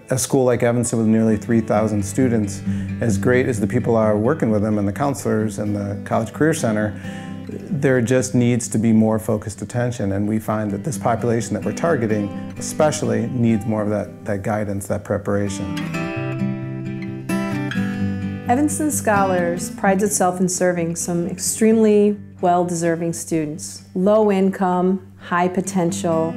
a school like Evanston with nearly 3,000 students, as great as the people are working with them and the counselors and the College Career Center, there just needs to be more focused attention, and we find that this population that we're targeting especially needs more of that guidance, that preparation. Evanston Scholars prides itself in serving some extremely well-deserving students. Low income, high potential,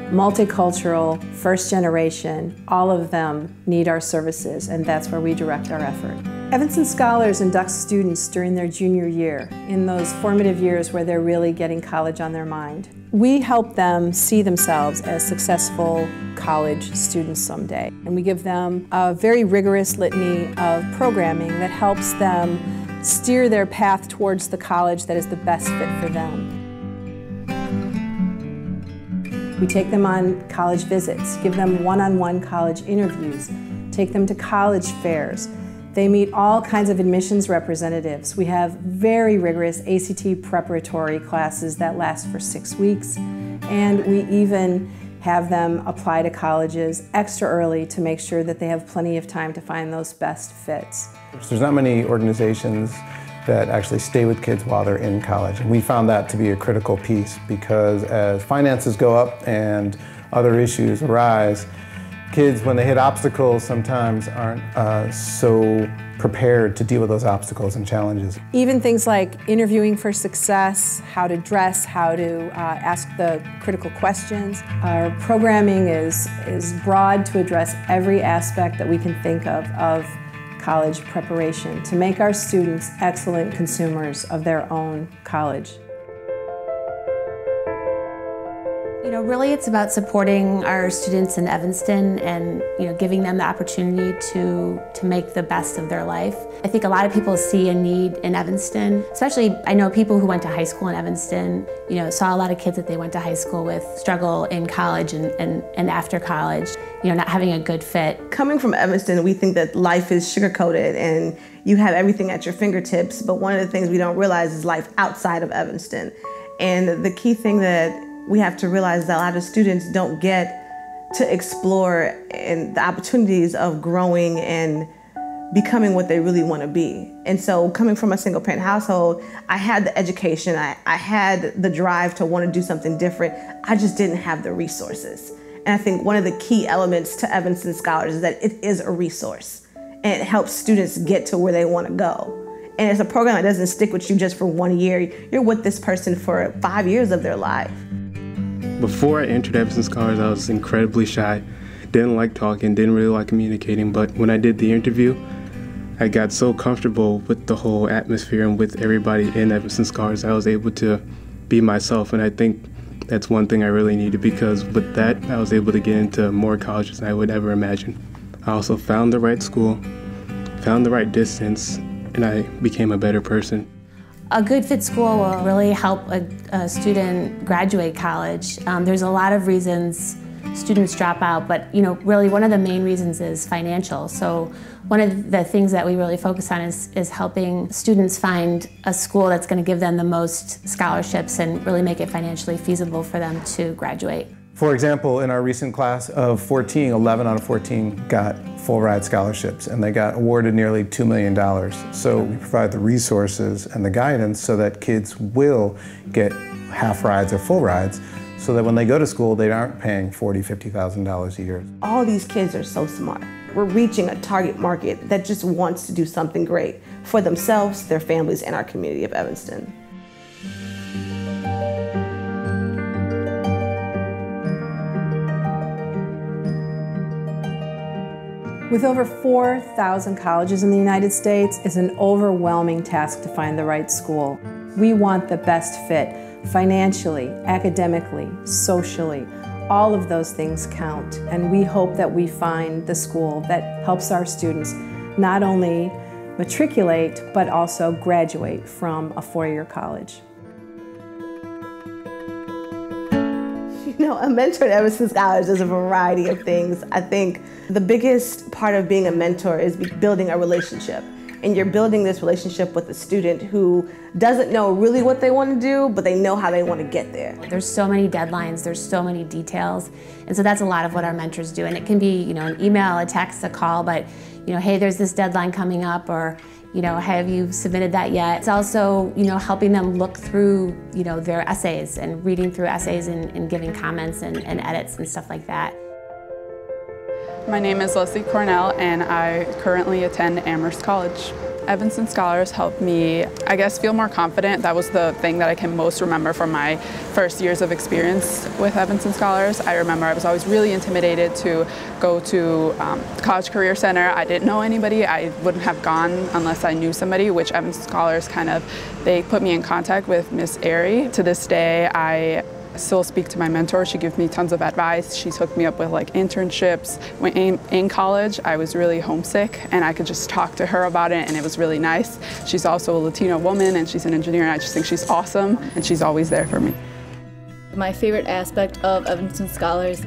multicultural, first generation, all of them need our services, and that's where we direct our effort. Evanston Scholars inducts students during their junior year, in those formative years where they're really getting college on their mind. We help them see themselves as successful college students someday, and we give them a very rigorous litany of programming that helps them steer their path towards the college that is the best fit for them. We take them on college visits, give them one-on-one college interviews, take them to college fairs. They meet all kinds of admissions representatives. We have very rigorous ACT preparatory classes that last for 6 weeks, and we even have them apply to colleges extra early to make sure that they have plenty of time to find those best fits. There's not many organizations that actually stay with kids while they're in college. And we found that to be a critical piece, because as finances go up and other issues arise, kids, when they hit obstacles, sometimes aren't so prepared to deal with those obstacles and challenges. Even things like interviewing for success, how to dress, how to ask the critical questions. Our programming is broad to address every aspect that we can think of college preparation, to make our students excellent consumers of their own college. You know, really it's about supporting our students in Evanston and, giving them the opportunity to make the best of their life. I think a lot of people see a need in Evanston, especially I know people who went to high school in Evanston, saw a lot of kids that they went to high school with struggle in college and after college, not having a good fit. Coming from Evanston, we think that life is sugar-coated and you have everything at your fingertips, but one of the things we don't realize is life outside of Evanston. And the key thing that we have to realize that a lot of students don't get to explore and the opportunities of growing and becoming what they really want to be. And so coming from a single parent household, I had the education, I had the drive to want to do something different. I just didn't have the resources. And I think one of the key elements to Evanston Scholars is that it is a resource and it helps students get to where they want to go. And it's a program that doesn't stick with you just for 1 year. You're with this person for 5 years of their life. Before I entered Evanston Scholars, I was incredibly shy. Didn't like talking, didn't really like communicating, but when I did the interview, I got so comfortable with the whole atmosphere and with everybody in Evanston Scholars, I was able to be myself, and I think that's one thing I really needed, because with that, I was able to get into more colleges than I would ever imagine. I also found the right school, found the right distance, and I became a better person. A good fit school will really help a student graduate college. There's a lot of reasons students drop out, but really one of the main reasons is financial. So one of the things that we really focus on is helping students find a school that's going to give them the most scholarships and really make it financially feasible for them to graduate. For example, in our recent class of 14, 11 out of 14 got full ride scholarships, and they got awarded nearly $2 million. So we provide the resources and the guidance so that kids will get half rides or full rides, so that when they go to school, they aren't paying $40,000, $50,000 a year. All these kids are so smart. We're reaching a target market that just wants to do something great for themselves, their families, and our community of Evanston. With over 4,000 colleges in the United States, it's an overwhelming task to find the right school. We want the best fit financially, academically, socially. All of those things count, and we hope that we find the school that helps our students not only matriculate, but also graduate from a four-year college. A mentor at Evanston Scholars is a variety of things. I think the biggest part of being a mentor is building a relationship. and you're building this relationship with a student who doesn't know really what they want to do, but they know how they want to get there. There's so many deadlines, there's so many details, and so that's a lot of what our mentors do. And it can be, an email, a text, a call, but hey, there's this deadline coming up, or have you submitted that yet? It's also, helping them look through, their essays and reading through essays and giving comments and edits and stuff like that. My name is Leslie Cornell, and I currently attend Amherst College. Evanston Scholars helped me, I guess, feel more confident. That was the thing that I can most remember from my first years of experience with Evanston Scholars. I remember I was always really intimidated to go to the College Career Center. I didn't know anybody. I wouldn't have gone unless I knew somebody, which Evanston Scholars they put me in contact with Miss Airy. To this day, I still speak to my mentor. She gives me tons of advice. She's hooked me up with internships. When in college, I was really homesick, and I could just talk to her about it, and it was really nice. She's also a Latino woman, and she's an engineer, and I just think she's awesome, and she's always there for me. My favorite aspect of Evanston Scholars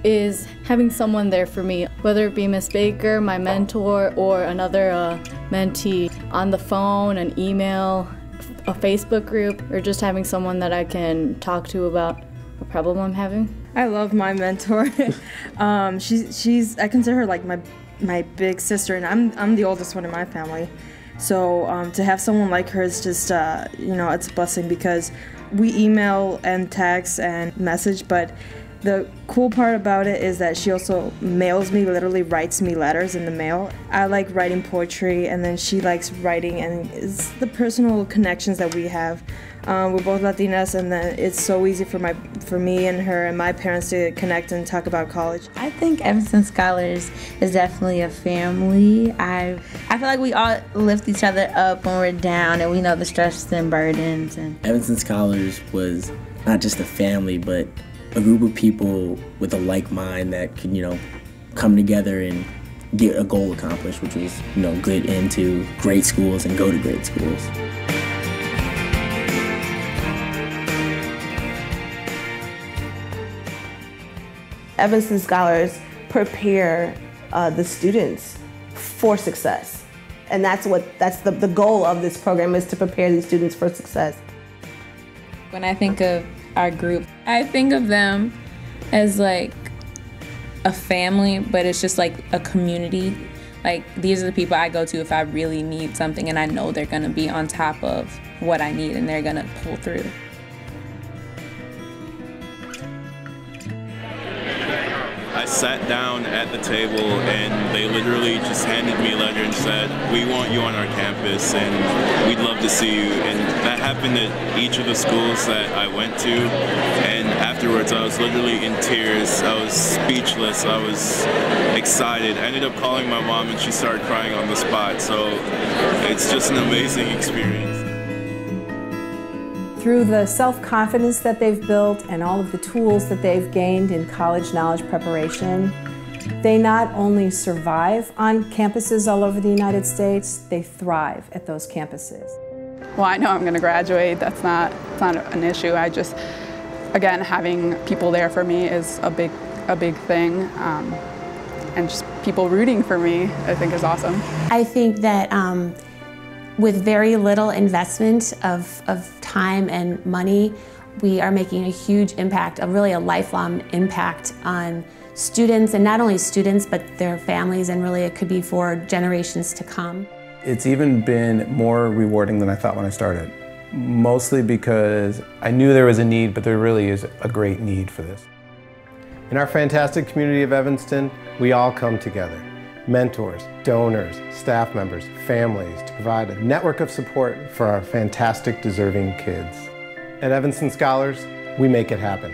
is having someone there for me, whether it be Miss Baker, my mentor, or another mentee, on the phone, an email, a Facebook group, or just having someone that I can talk to about a problem I'm having. I love my mentor. She's I consider her like my big sister, and I'm the oldest one in my family. So to have someone like her is just it's a blessing, because we email and text and message, but the cool part about it is that she also mails me, literally writes me letters in the mail. I like writing poetry, and then she likes writing, and it's the personal connections that we have. We're both Latinas, and then it's so easy for me and her and my parents to connect and talk about college. I think Evanston Scholars is definitely a family. I feel like we all lift each other up when we're down, and we know the stresses and burdens. And Evanston Scholars was not just a family, but a group of people with a like mind that could, come together and get a goal accomplished, which was, get into great schools and go to great schools. Evanston Scholars prepare the students for success. And that's the goal of this program, is to prepare these students for success. When I think of our group, I think of them as like a family, but it's just like a community. Like, these are the people I go to if I really need something, and I know they're gonna be on top of what I need, and they're gonna pull through. I sat down at the table, and they literally just handed me a letter and said, "We want you on our campus, and we'd love to see you." And that happened at each of the schools that I went to. And afterwards, I was literally in tears. I was speechless. I was excited. I ended up calling my mom, and she started crying on the spot. So it's just an amazing experience. Through the self-confidence that they've built and all of the tools that they've gained in college knowledge preparation, they not only survive on campuses all over the United States, they thrive at those campuses. Well, I know I'm going to graduate. It's not an issue. I just, again, having people there for me is a big thing. And just people rooting for me, I think, is awesome. I think that with very little investment of time and money, we are making a huge impact, really a lifelong impact on students, and not only students, but their families, and really it could be for generations to come. It's even been more rewarding than I thought when I started, mostly because I knew there was a need, but there really is a great need for this. In our fantastic community of Evanston, we all come together. Mentors, donors, staff members, families, to provide a network of support for our fantastic, deserving kids. At Evanston Scholars, we make it happen.